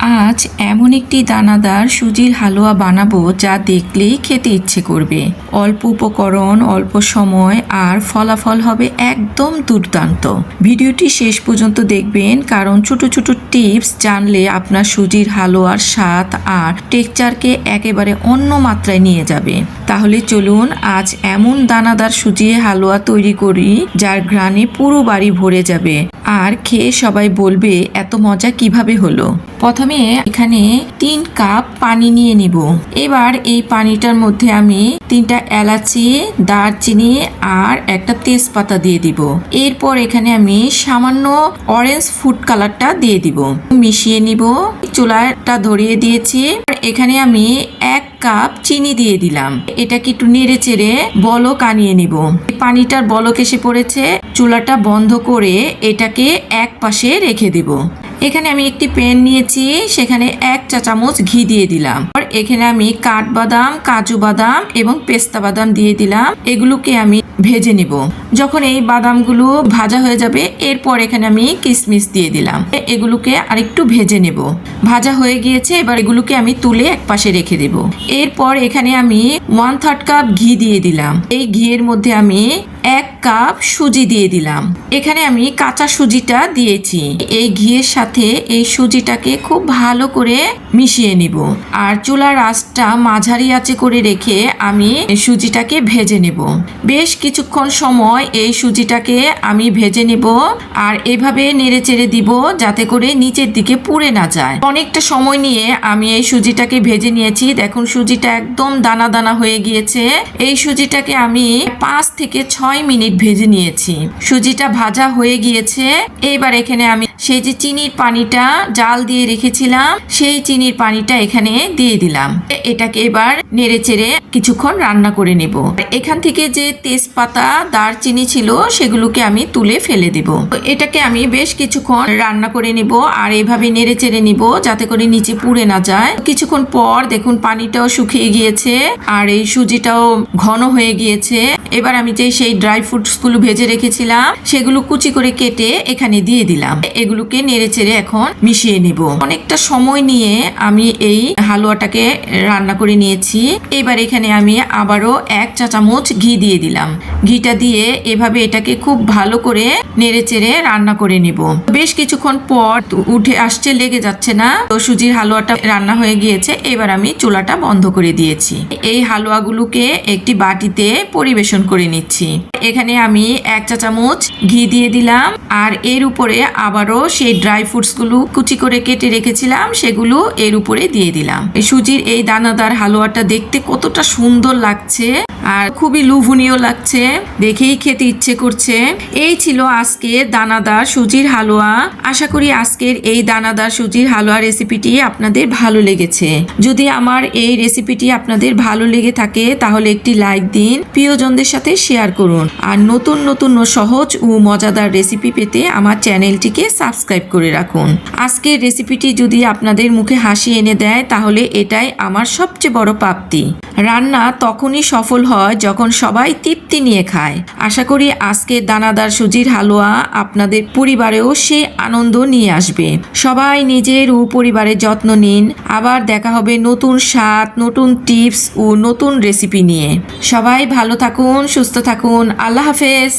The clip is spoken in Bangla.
আজ এমন একটি দানাদার সুজির হালুয়া বানাবো যা দেখলেই খেতে ইচ্ছে করবে। অল্প উপকরণ, অল্প সময় আর ফলাফল হবে একদম দুর্দান্ত। ভিডিওটি শেষ পর্যন্ত দেখবেন, কারণ ছোট ছোট টিপস জানলে আপনার সুজির হালুয়ার স্বাদ আর টেক্সচারকে একেবারে অন্য মাত্রায় নিয়ে যাবে। তাহলে চলুন আজ এমন দানাদার সুজির হালুয়া তৈরি করি যার ঘ্রাণে পুরো বাড়ি ভরে যাবে আর খেয়ে সবাই বলবে এত মজা কিভাবে হলো। প্রথমে এখানে 3 কাপ পানি নিয়ে নিব। এবার এই পানিটার মধ্যে আমি 3টা এলাচি, দারচিনি আর একটা তেজপাতা দিয়ে দিব। এরপর এখানে আমি সামান্য অরেঞ্জ ফুড কালারটা দিয়ে দিব, মিশিয়ে নিব। চুলাটা ধরিয়ে দিয়েছি। এখানে আমি 1 কাপ চিনি দিয়ে দিলাম। এটাকে একটু নেড়ে চেড়ে বলক আনিয়ে নিব। পানিটার বলক এসে পড়েছে। চুলাটা বন্ধ করে এটাকে এক পাশে রেখে দেব। এখানে আমি একটি প্যান নিয়েছি, সেখানে 1 চা চামচ ঘি দিয়ে দিলাম। আর এখানে আমি কাঠবাদাম, কাজু বাদাম এবং পেস্তা বাদাম দিয়ে দিলাম। এগুলোকে আমি ভেজে নিব। যখন এই বাদামগুলো ভাজা হয়ে যাবে, এরপর এখানে আমি কিশমিশ দিয়ে দিলাম। এগুলোকে আরেকটু ভেজে নেব। ভাজা হয়ে গিয়েছে, এবার এগুলোকে আমি তুলে এক পাশে রেখে দেব। এরপর এখানে আমি 1/3 কাপ ঘি দিয়ে দিলাম। এই ঘিয়ের মধ্যে আমি 1 কাপ সুজি দিয়ে দিলাম। এখানে আমি কাঁচা সুজিটা দিয়েছি। এই ঘিয়ের সাথে এই সুজিটাকে খুব ভালো করে মিশিয়ে নিব। আর চুলার আঁচটা মাঝারি আঁচে করে রেখে আমি সুজিটাকে ভেজে নেব। বেশ কিছুক্ষণ সময় এই সুজিটাকে আমি ভেজে নেব। আর এভাবে নেড়ে চেড়ে দিব যাতে করে নিচের দিকে পুড়ে না যায়। অনেকটা সময় নিয়ে আমি এই সুজিটাকে ভেজে নিয়েছি। দেখুন সুজিটা একদম দানা দানা হয়ে গিয়েছে। এই সুজিটাকে আমি 5 থেকে 6 মিনিট ভেজে নিয়েছি। সুজিটা ভাজা হয়ে গিয়েছে। এবার এখানে আমি সেই যে চিনির পানিটা জাল দিয়ে রেখেছিলাম, সেই চিনির পানিটা এখানে দিয়ে দিলাম। এটাকে এবার নেড়ে চেড়ে কিছুক্ষণ রান্না করে নেব। এখান থেকে যে তেজপাতা, দারচিনি ছিল সেগুলোকে আমি তুলে ফেলে দেব। এটাকে আমি বেশ কিছুক্ষণ রান্না করে নেব আর এভাবে নেড়ে চেড়ে নিব যাতে করে নিচে পুড়ে না যায়। কিছুক্ষণ পর দেখুন পানিটাও শুকিয়ে গিয়েছে আর এই সুজিটাও ঘন হয়ে গিয়েছে। এবার আমি যে সেই ড্রাই ফ্রুটস গুলো ভেজে রেখেছিলাম সেগুলো কুচি করে কেটে এখানে দিয়ে দিলাম। এগুলোকে নেড়ে চেড়ে এখন মিশিয়ে নিব। অনেকটা সময় নিয়ে আমি এই হালুয়াটাকে রান্না করে নিয়েছি। এবার এখানে আমি আবারও 1 চা চামচ ঘি দিয়ে দিলাম। ঘিটা দিয়ে এভাবে এটাকে খুব ভালো করে নেড়ে চেড়ে রান্না করে নিব। বেশ কিছুক্ষণ পর উঠে আসছে, লেগে যাচ্ছে না। তো সুজির হালুয়াটা রান্না হয়ে গিয়েছে। এবার আমি চুলাটা বন্ধ করে দিয়েছি। এই হালুয়াগুলোকে একটি বাটিতে পরিবেশন করে নিচ্ছি। এখানে আমি 1 চা চামচ ঘি দিয়ে দিলাম আর এর উপরে আবারও সেই ড্রাই ফ্রুটস গুলো কুচি করে কেটে রেখেছিলাম সেগুলো এর উপরে দিয়ে দিলাম। এই সুজির এই দানাদার হালুয়াটা দেখতে কতটা সুন্দর লাগছে আর খুবই লোভনীয় লাগছে, দেখেই খেতে ইচ্ছে করছে। এই ছিল আজকে দানাদার সুজির হালুয়া। আশা করি আজকের এই দানাদার সুজির হালুয়া রেসিপিটি আপনাদের ভালো লেগেছে। যদি আমার এই রেসিপিটি আপনাদের ভালো লেগে থাকে তাহলে একটি লাইক দিন, প্রিয়জনদের সাথে শেয়ার করুন আর নতুন নতুন ও সহজ ও মজাদার রেসিপি পেতে আমার চ্যানেলটিকে সাবস্ক্রাইব করে রাখুন। আজকের রেসিপিটি যদি আপনাদের মুখে হাসি এনে দেয় তাহলে এটাই আমার সবচেয়ে বড় প্রাপ্তি। রান্না তখনই সফল হয় যখন সবাই তৃপ্তি নিয়ে খায়। আশা করি আজকের দানাদার সুজির হালুয়া আপনাদের পরিবারেও সেই আনন্দ নিয়ে আসবে। সবাই নিজের ও পরিবারের যত্ন নিন। আবার দেখা হবে নতুন স্বাদ, নতুন টিপস ও নতুন রেসিপি নিয়ে। সবাই ভালো থাকুন, সুস্থ থাকুন। আল্লাহ হাফেজ।